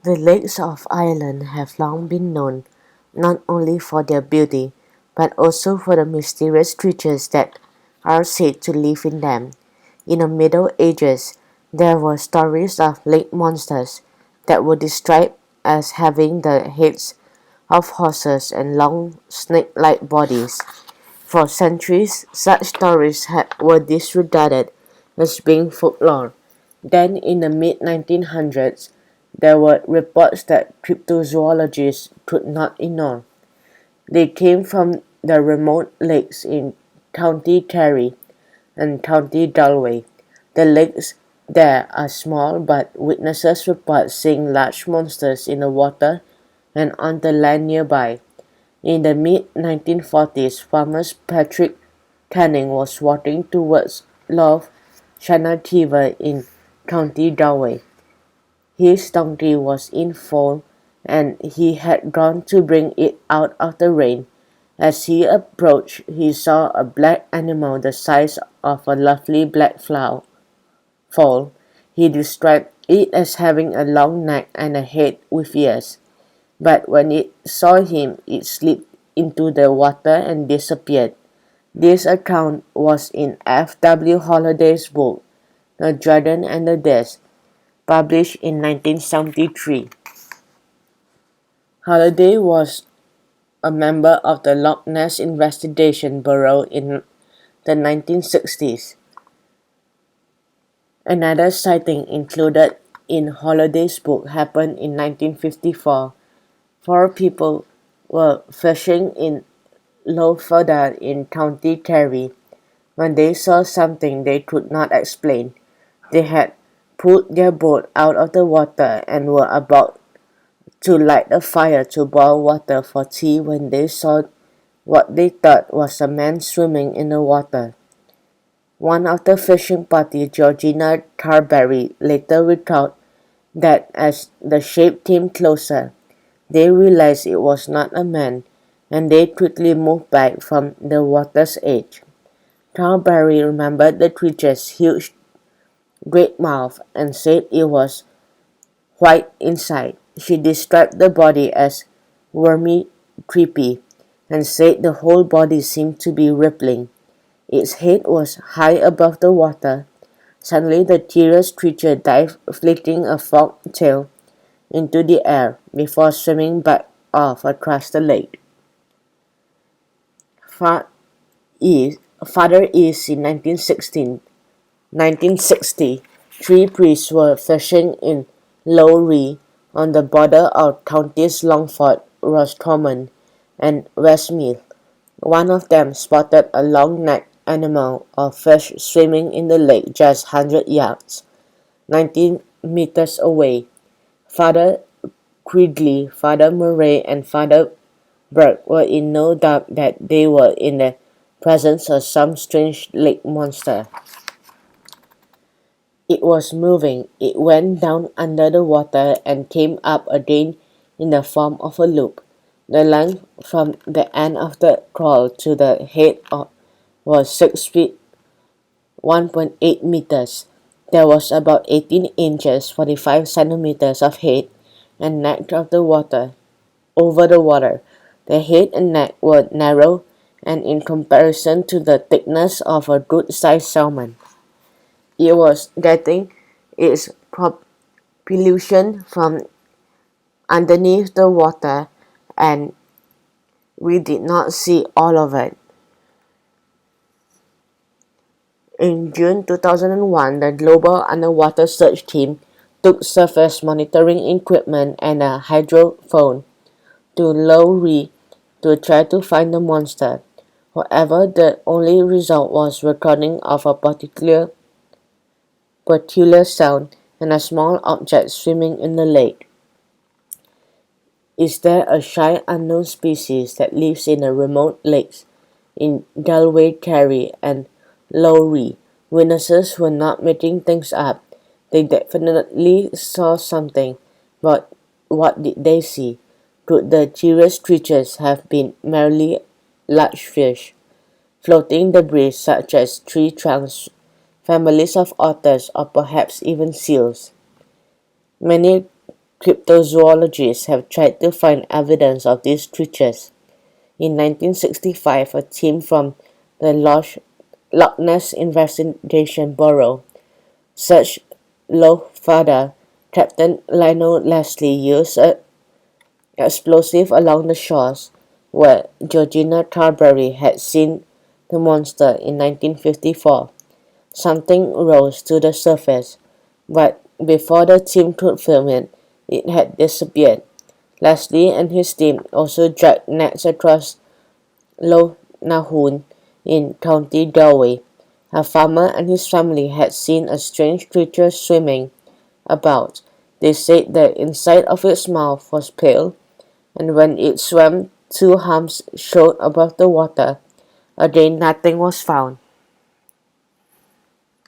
The lakes of Ireland have long been known not only for their beauty, but also for the mysterious creatures that are said to live in them. In the Middle Ages, there were stories of lake monsters that were described as having the heads of horses and long snake-like bodies. For centuries, such stories were disregarded as being folklore. Then, in the mid-1900s, there were reports that cryptozoologists could not ignore. They came from the remote lakes in County Kerry and County Galway. The lakes there are small, but witnesses report seeing large monsters in the water and on the land nearby. In the mid-1940s, farmer Patrick Canning was walking towards Lough Shannatyver in County Galway. His donkey was in foal, and he had gone to bring it out of the rain. As he approached, he saw a black animal the size of a lovely black fowl. He described it as having a long neck and a head with ears. But when it saw him, it slipped into the water and disappeared. This account was in F. W. Holliday's book, The Dragon and the Death, published in 1973. Holliday was a member of the Loch Ness Investigation Bureau in the 1960s. Another sighting included in Holliday's book happened in 1954. Four people were fishing in Lough in County Kerry when they saw something they could not explain. They had pulled their boat out of the water and were about to light a fire to boil water for tea when they saw what they thought was a man swimming in the water. One of the fishing party, Georgina Carberry, later recalled that as the shape came closer, they realized it was not a man, and they quickly moved back from the water's edge. Carberry remembered the creature's huge great mouth and said it was white inside. She described the body as wormy, creepy, and said the whole body seemed to be rippling. Its head was high above the water. Suddenly the curious creature dived, flicking a forked tail into the air before swimming back off across the lake. Farther east in 1960, three priests were fishing in Lowry on the border of counties Longford, Roscommon, and Westmeath. One of them spotted a long-necked animal or fish swimming in the lake just 100 yards, 19 meters away. Father Quigley, Father Murray, and Father Burke were in no doubt that they were in the presence of some strange lake monster. It was moving. It went down under the water and came up again in the form of a loop. The length from the end of the crawl to the head was 6 feet, 1.8 meters. There was about 18 inches, 45 centimeters of head and neck of the water, over the water. The head and neck were narrow and in comparison to the thickness of a good-sized salmon. It was getting its propulsion from underneath the water, and we did not see all of it. In June 2001, the Global Underwater Search Team took surface monitoring equipment and a hydrophone to Lowry to try to find the monster. However, the only result was recording of a peculiar sound and a small object swimming in the lake. Is there a shy unknown species that lives in the remote lakes in Galway, Kerry, and Lowry? Witnesses were not making things up. They definitely saw something, but what did they see? Could the curious creatures have been merely large fish, floating debris such as tree trunks, families of otters, or perhaps even seals? Many cryptozoologists have tried to find evidence of these creatures. In 1965, a team from the Loch Ness Investigation Bureau searched Loch Fada. Captain Lionel Leslie used an explosive along the shores where Georgina Carberry had seen the monster in 1954. Something rose to the surface, but before the team could film it, it had disappeared. Leslie and his team also dragged nets across Loch Nahun in County Galway. A farmer and his family had seen a strange creature swimming about. They said the inside of its mouth was pale, and when it swam, two humps showed above the water. Again, nothing was found.